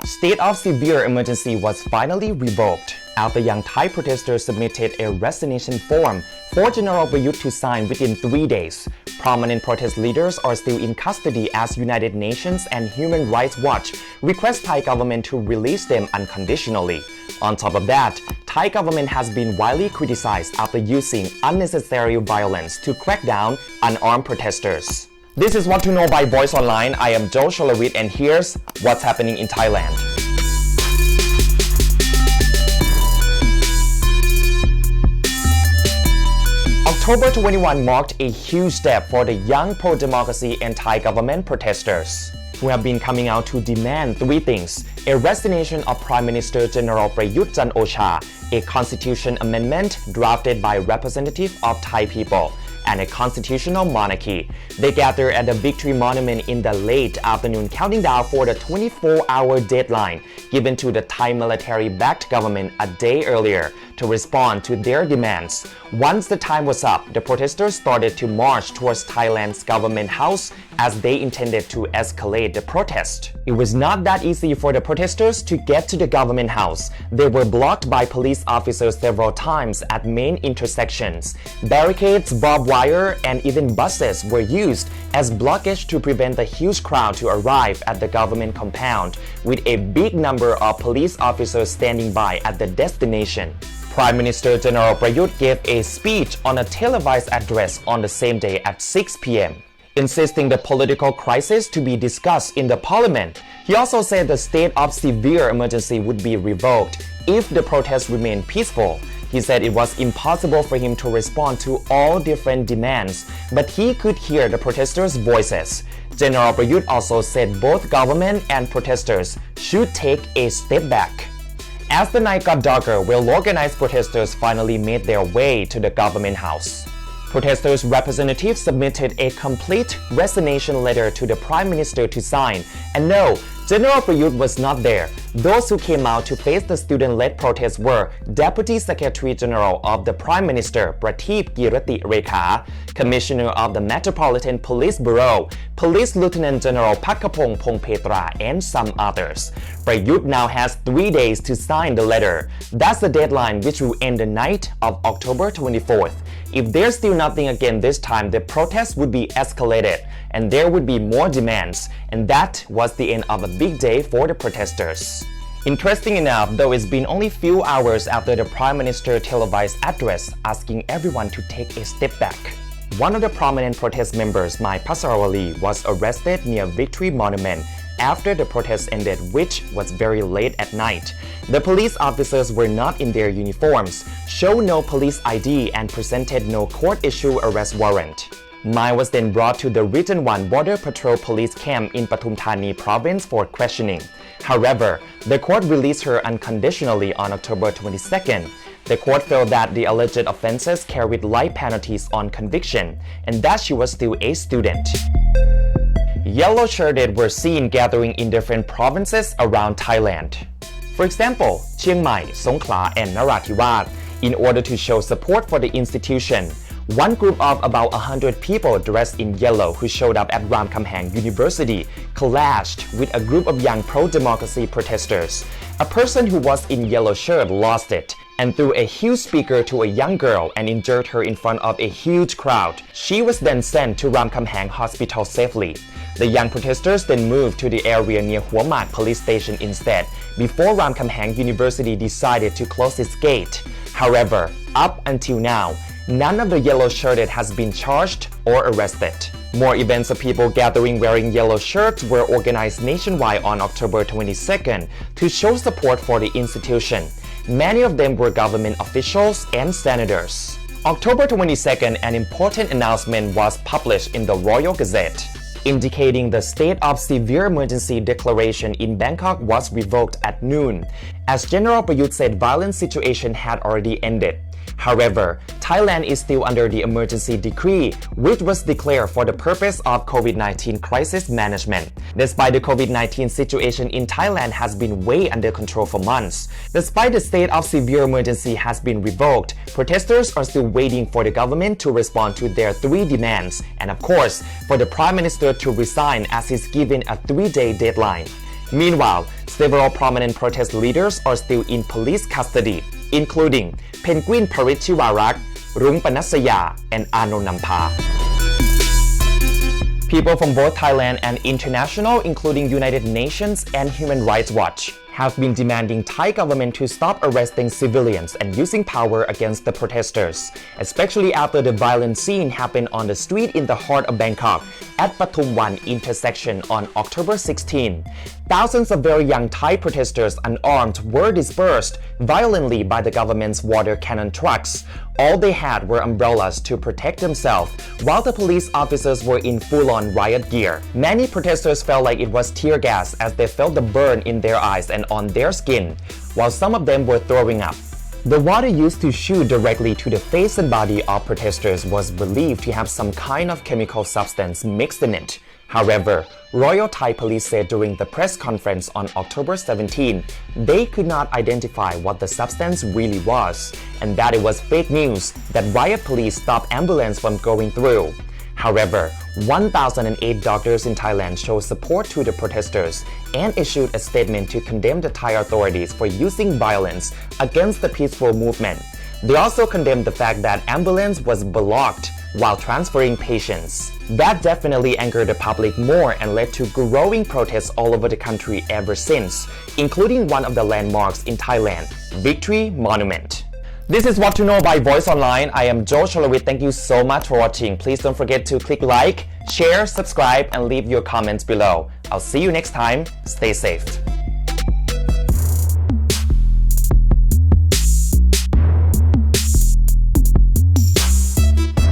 State of severe emergency was finally revoked after young Thai protesters submitted a resignation form for General Prayut to sign within 3 days. Prominent protest leaders are still in custody as United Nations and Human Rights Watch request Thai government to release them unconditionally. On top of that, Thai government has been widely criticized after using unnecessary violence to crack down on unarmed protesters. This is What to Know by Voice Online. I am Joe Sholawit and here's what's happening in Thailand. October 21 marked a huge step for the young pro-democracy and Thai government protesters, who have been coming out to demand three things: a resignation of Prime Minister General Prayut Chan-o-cha, a constitution amendment drafted by representatives of Thai people, and a constitutional monarchy. They gathered at the Victory Monument in the late afternoon, counting down for the 24-hour deadline given to the Thai military-backed government a day earlier to respond to their demands. Once the time was up, the protesters started to march towards Thailand's government house as they intended to escalate the protest. It was not that easy for the protesters to get to the government house. They were blocked by police officers several times at main intersections. Barricades, barbed wire, and even buses were used as blockage to prevent the huge crowd to arrive at the government compound, with a big number of police officers standing by at the destination. Prime Minister General Prayut gave a speech on a televised address on the same day at 6 p.m., insisting the political crisis to be discussed in the parliament. He also said the state of severe emergency would be revoked if the protests remained peaceful. He said it was impossible for him to respond to all different demands, but he could hear the protesters' voices. General Prayut also said both government and protesters should take a step back. As the night got darker, well-organized protesters finally made their way to the government house. Protesters' representatives submitted a complete resignation letter to the Prime Minister to sign, and no, General Prayut was not there. Those who came out to face the student-led protests were Deputy Secretary General of the Prime Minister Prateep Girati Rekha, Commissioner of the Metropolitan Police Bureau, Police Lieutenant General Phakapong Phongpetra, and some others. Prayut now has 3 days to sign the letter. That's the deadline, which will end the night of October 24th. If there's still nothing again this time, the protest would be escalated and there would be more demands, and that was the end of a big day for the protesters. Interesting enough, though it's been only few hours after the Prime Minister televised address asking everyone to take a step back, one of the prominent protest members, Mai Pasarawali, was arrested near Victory Monument after the protest ended, which was very late at night. The police officers were not in their uniforms, showed no police ID, and presented no court-issued arrest warrant. Mai was then brought to the Region 1 Border Patrol Police Camp in Pathum Thani Province for questioning. However, the court released her unconditionally on October 22nd. The court felt that the alleged offenses carried light penalties on conviction and that she was still a student. Yellow-shirted were seen gathering in different provinces around Thailand. For example, Chiang Mai, Songkhla, and Narathiwat, in order to show support for the institution. One group of about 100 people dressed in yellow who showed up at Ramkhamhaeng University clashed with a group of young pro-democracy protesters. A person who was in yellow shirt lost it and threw a huge speaker to a young girl and injured her in front of a huge crowd. She was then sent to Ramkhamhaeng Hospital safely. The young protesters then moved to the area near Hua Mak police station instead, before Ramkhamhaeng University decided to close its gate. However, up until now, none of the yellow-shirted has been charged or arrested. More events of people gathering wearing yellow shirts were organized nationwide on October 22nd to show support for the institution. Many of them were government officials and senators. October 22nd, an important announcement was published in the Royal Gazette, indicating the state of severe emergency declaration in Bangkok was revoked at noon, as General Prayut said violent situation had already ended. However, Thailand is still under the emergency decree, which was declared for the purpose of COVID-19 crisis management. Despite the COVID-19 situation in Thailand has been way under control for months, despite the state of severe emergency has been revoked, protesters are still waiting for the government to respond to their three demands, and of course, for the Prime Minister to resign as he's given a 3-day deadline. Meanwhile, Several prominent protest leaders are still in police custody, including Penguin Parit Rung Panasaya, and Anon Nampa. People from both Thailand and international, including United Nations and Human Rights Watch, have been demanding Thai government to stop arresting civilians and using power against the protesters, especially after the violent scene happened on the street in the heart of Bangkok at Pathum Wan intersection on October 16. Thousands of very young Thai protesters unarmed were dispersed violently by the government's water cannon trucks. All they had were umbrellas to protect themselves, while the police officers were in full-on riot gear. Many protesters felt like it was tear gas as they felt the burn in their eyes and on their skin, while some of them were throwing up. The water used to shoot directly to the face and body of protesters was believed to have some kind of chemical substance mixed in it. However, Royal Thai Police said during the press conference on October 17, they could not identify what the substance really was, and that it was fake news that riot police stopped ambulance from going through. However, 1,008 doctors in Thailand showed support to the protesters and issued a statement to condemn the Thai authorities for using violence against the peaceful movement. They also condemned the fact that ambulance was blocked while transferring patients. That definitely angered the public more and led to growing protests all over the country ever since, including one of the landmarks in Thailand, Victory Monument. This is What to Know by Voice Online. I am Joe Shalawit. Thank you so much for watching. Please don't forget to click like, share, subscribe, and leave your comments below. I'll see you next time. Stay safe.